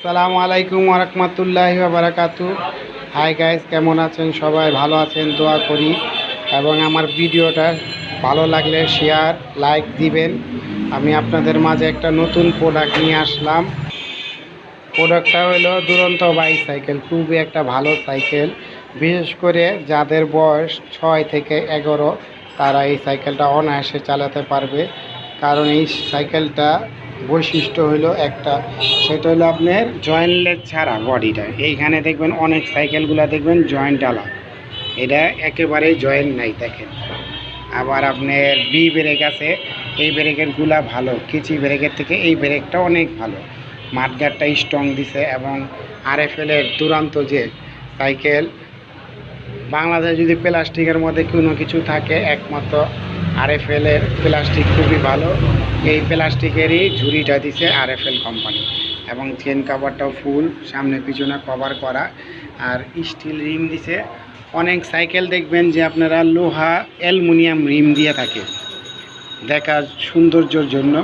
আসসালামু আলাইকুম ওয়া রাহমাতুল্লাহি ওয়া বারাকাতু। হাই গাইস, কেমন আছেন সবাই? ভালো আছেন দোয়া করি। এবং আমার ভিডিওটা ভালো লাগলে শেয়ার লাইক দিবেন। আমি আপনাদের মাঝে একটা নতুন প্রোডাক্ট নিয়ে আসলাম। প্রোডাক্টটা হলো দুরন্ত বাইসাইকেল। খুবই একটা ভালো সাইকেল, বিশেষ করে যাদের বয়স 6 থেকে 11 তারা এই সাইকেলটা অনায়াসে চালাতে পারবে। কারণ এই সাইকেলটা বৈশিষ্ট্য হলো একটা, সেটা হলো আপনার জয়েন্টলেস ছাড়া বডিটা। এইখানে দেখবেন অনেক সাইকেলগুলো দেখবেন জয়েন্ট আলা, এটা একেবারেই জয়েন্ট নাই দেখেন। আবার আপনার বি ব্রেক আছে, এই ব্রেকেরগুলা ভালো, কিচি ব্রেকের থেকে এই ব্রেকটা অনেক ভালো। মাঠগাটটা স্ট্রং দিছে এবং আরএফএলের দুরন্ত যে সাইকেল, বাংলাদেশে যদি প্লাস্টিকের মধ্যে কোনো কিছু থাকে একমাত্র আরএফএলের প্লাস্টিক খুবই ভালো। এই প্লাস্টিকেরই ঝুড়িটা দিছে আরএফএল কোম্পানি এবং চেন কাভারটাও ফুল, সামনে পিছনে কভার করা, আর স্টিল রিম দিছে। অনেক সাইকেল দেখবেন যে আপনারা লোহা অ্যালুমিনিয়াম রিম দিয়ে থাকে দেখার সৌন্দর্যের জন্য।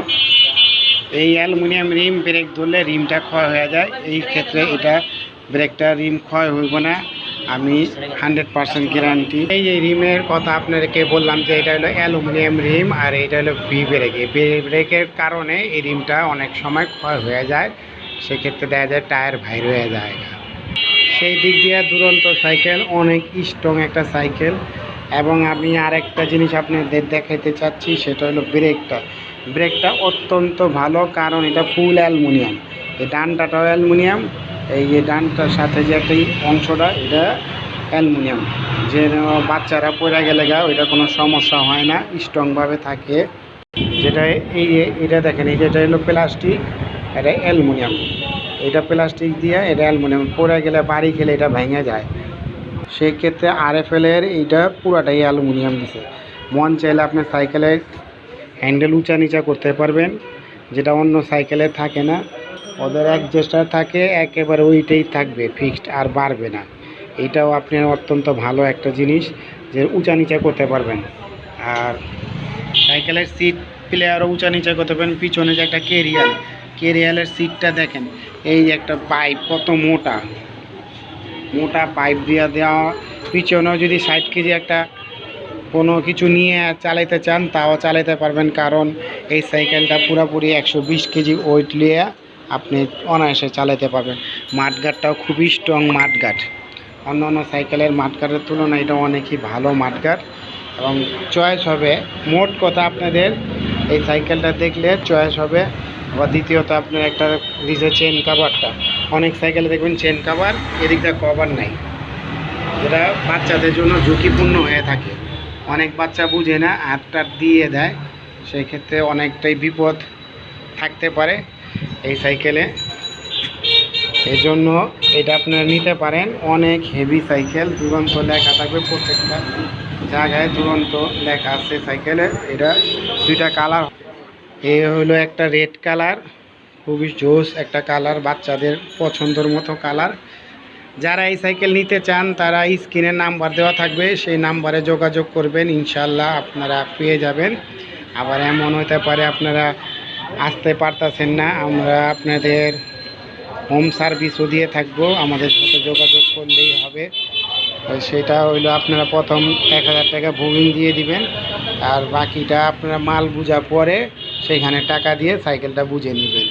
এই অ্যালুমিনিয়াম রিম ব্রেক ধরলে রিমটা ক্ষয় হয়ে যায়, এই ক্ষেত্রে এটা ব্রেকটা রিম ক্ষয় হইব না, আমি 100% গ্যারান্টি। এই যে রিমের কথা আপনাদেরকে বললাম যে এটা হলো অ্যালুমিনিয়াম রিম আর এটা হলো বি ব্রেক। এই ব্রেকের কারণে এই রিমটা অনেক সময় ক্ষয় হয়ে যায়, সেক্ষেত্রে দেখা যায় টায়ার ভাইর হয়ে যায়। সেই দিক দিয়ে দুরন্ত সাইকেল অনেক স্ট্রং একটা সাইকেল। এবং আমি আরেকটা জিনিস আপনাদের দেখাইতে চাচ্ছি, সেটা হলো ব্রেকটা অত্যন্ত ভালো, কারণ এটা ফুল অ্যালুমিনিয়াম। এই ডানটাটাও অ্যালুমিনিয়াম, এই যে ডানটার সাথে যে একটা অংশটা এটা অ্যালুমিনিয়াম, যে বাচ্চারা পড়ে গেলে ওইটা কোনো সমস্যা হয় না, স্ট্রংভাবে থাকে। যেটা এটা দেখেন, এটা হলো প্লাস্টিক, এটা অ্যালুমিনিয়াম। এটা প্লাস্টিক দিয়ে, এটা অ্যালুমিনিয়াম, পড়ে গেলে বাড়ি খেলে এটা ভেঙে যায়। সেই ক্ষেত্রে আরএফএলের এইটা পুরাটাই অ্যালুমিনিয়াম দিছে। মন চাইলে আপনি সাইকেলের হ্যান্ডেল উঁচা নিচা করতে পারবেন, যেটা অন্য সাইকেলে থাকে না। ওদের অ্যাডজাস্টার থাকে, একেবারে ওইটাই থাকবে ফিক্সড, আর বাড়বে না। এইটাও আপনার অত্যন্ত ভালো একটা জিনিস যে উঁচা নিচা করতে পারবেন। আর সাইকেলের সিট প্লেয়ারও উঁচা নিচা করতে পারবেন। পিছনে যে একটা কেরিয়ালের সিটটা দেখেন, এই যে একটা পাইপ কত মোটা মোটা পাইপ দিয়ে দেওয়া। পিছনেও যদি 60 কেজি একটা কোনো কিছু নিয়ে চালাইতে চান তাও চালাতে পারবেন, কারণ এই সাইকেলটা পুরোপুরি 120 কেজি ওয়েট নিয়ে আপনি অনায়াসে চালাতে পারবেন। মাঠগাটটাও খুবই স্ট্রং মাঠগাট, অন্য অন্য সাইকেলের মাঠগাটের তুলনায় এটা অনেকই ভালো মাঠগাট এবং চয়েস হবে। মোট কথা আপনাদের এই সাইকেলটা দেখলে চয়েস হবে। আবার দ্বিতীয়ত আপনার একটা দিছে চেন কাভারটা, অনেক সাইকেলে দেখবেন চেন কাভার এদিকটা কভার নাই, যেটা বাচ্চাদের জন্য ঝুঁকিপূর্ণ হয়ে থাকে। অনেক বাচ্চা বুঝে না, হাতটা দিয়ে দেয়, সেই ক্ষেত্রে অনেকটাই বিপদ থাকতে পারে এই সাইকেলে। এই জন্য এটা আপনারা নিতে পারেন। অনেক হেভি সাইকেল, দুরন্ত লেখা থাকবে প্রত্যেকটা জায়গায়, দুরন্ত লেখা আছে সাইকেলে। এটা দুইটা কালার, এ হলো একটা রেড কালার, খুবই জোস একটা কালার, বাচ্চাদের পছন্দের মতো কালার। যারা এই সাইকেল নিতে চান তারা স্ক্রিনে নাম্বার দেওয়া থাকবে, সেই নাম্বারে যোগাযোগ করবেন, ইনশাল্লাহ আপনারা পেয়ে যাবেন। আবার এমন হতে পারে আপনারা আসতে পারতেছেন না, আমরা আপনাদের হোম সার্ভিসও দিয়ে থাকবো, আমাদের সাথে যোগাযোগ করলেই হবে। সেটা হইলো আপনারা প্রথম 1000 টাকা বুকিং দিয়ে দিবেন, আর বাকিটা আপনারা মাল বুঝা পরে সেইখানে টাকা দিয়ে সাইকেলটা বুঝে নেবেন।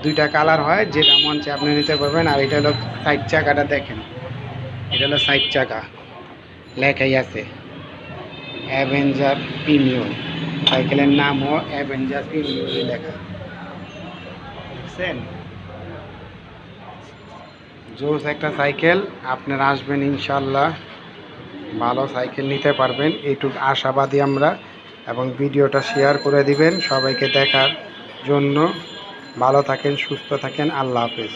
দুইটা কালার হয়, যেটা মন চায় আপনি নিতে পারবেন। আর এটা হলো সাইড চাকাটা দেখেন, এটা হলো সাইড চাকা, লেখাই আছে অ্যাভেঞ্জার প্রিমিয়াম, সাইকেলের নামও অ্যাভেঞ্জার প্রিমিয়াম লেখা, দেখছেন? জোস একটা সাইকেল, আপনারা আসবেন ইনশাল্লাহ ভালো সাইকেল নিতে পারবেন, এইটুকু আশাবাদী আমরা। এবং ভিডিওটা শেয়ার করে দিবেন সবাইকে দেখার জন্য। ভালো থাকেন, সুস্থ থাকেন, আল্লাহ হাফেজ।